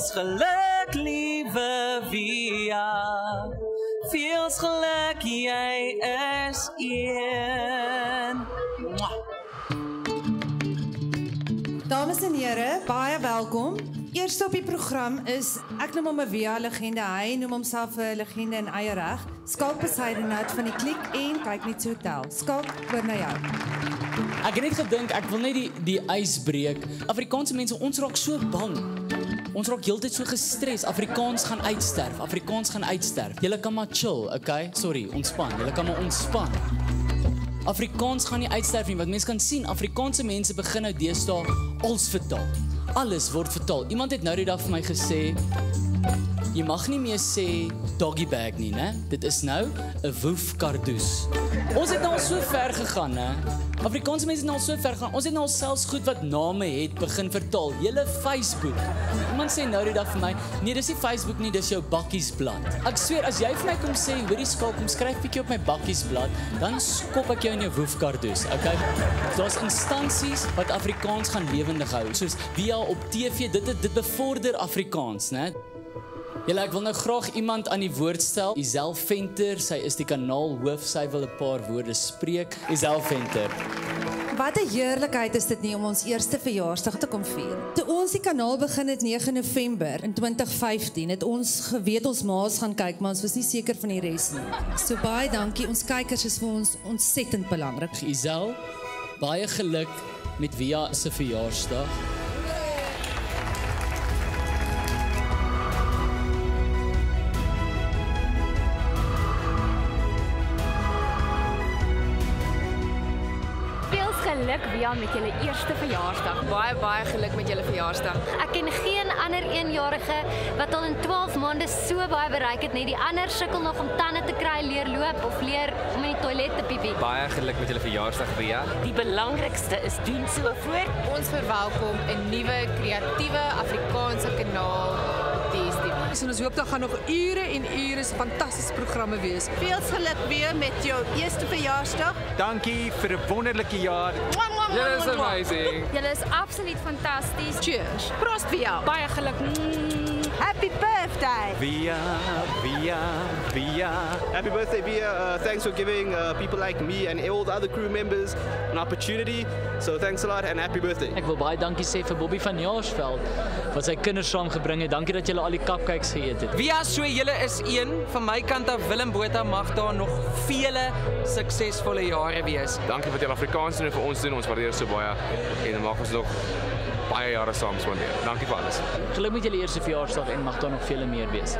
Veels geluk, liewe Via. Veels geluk, jy is een. Dames en here, baie welkom. Eerste op die program is, ek noem hom 'n Via-legende, hy noem homself 'n legende in eie reg. Skalk Besaidenout van die Klik en Kyk Net Hotel. Skalk, oor na jou. Ek het net gedink, ek wil net die ys breek. Afrikaanse mense, ons raak so bang. Ons raak heeltyd so gestres. Afrikaans gaan uitsterf. Afrikaans gaan uitsterf. Julle kan maar chill, okay? Sorry, ontspan. Julle kan maar ontspan. Afrikaans gaan nie uitsterf nie, want mense kan sien, Afrikaanse mense begin nou deesdae alles vertaal. Alles word vertaal. Iemand het nou die dag vir my gesê, jy mag nie meer sê doggy bag nie, né? Dit is nou 'n woef kardoes. Ons het nou al so ver gegaan, né? Afrikaanse mense het nou al so ver gegaan. Ons het nou al selfs goed wat name het begin vertaal. Julle Facebook. Iemand sê nou die dag vir my, nee, dis nie Facebook nie, dis jou bakkiesblad. Ek zweer, as jy vir my kom sê, hoorie Skalk, kom skryf bietjie op my bakkiesblad, dan skop ek jou in jou woef kardoes, okay? Daar's instansies wat Afrikaans gaan lewendig hou, soos Via op TV, dit bevorder Afrikaans, né? Julle, ek wil nou graag iemand aan die woord stel. Isel Venter, sy is die kanaalhoof, sy wil 'n paar woorde spreek. Isel Venter. Wat 'n heerlikheid is dit nie om ons eerste verjaarsdag te kom vier. Toe ons die kanaal begin het 9 November in 2015, het ons geweet ons ma's gaan kyk, maar ons was nie seker van die res nie. So baie dankie, ons kykers is vir ons ontsettend belangrik. Isel, baie geluk met Via se verjaarsdag. Geluk Via met julle eerste verjaarsdag. Baie geluk met julle verjaarsdag. Ek ken geen ander eenjarige wat al in 12 maande so baie bereik het nie. Die ander sukkel nog om tande te kry, leer loop of leer om in die toilet te piepie. Baie geluk met julle verjaarsdag, Via. Die belangrikste is doen so voort. Ons verwelkom 'n nuwe kreatiewe Afrikaanse kanaal op DStv. En ons hoop daar gaan nog ure en ure fantastiese programme wees. Veel geluk weer met jou eerste verjaarsdag. Dankie vir 'n wonderlike jaar. Julle is amazing. Julle is absoluut fantasties. Cheers. Prost Via. Baie geluk. Happy birthday. Via. Happy birthday, Via. Thanks for giving people like me and all the other crew members an opportunity. So thanks a lot and happy birthday. Ek wil baie dankie sê vir Bobby van Jaarsveld, wat sy kinders saamgebring het. Dankie dat julle al die cupcakes geëet het. Via, so julle is een. Van my kant af, Willem Botha, mag daar nog vele suksesvolle jare wees. Dankie vir julle Afrikaans doen en vir ons doen. Ons waardeer so baie en dan mag ons nog baie jare saam spandeer. Dankie vir alles. Geluk met julle eerste verjaarsdag en mag daar nog vele meer wees.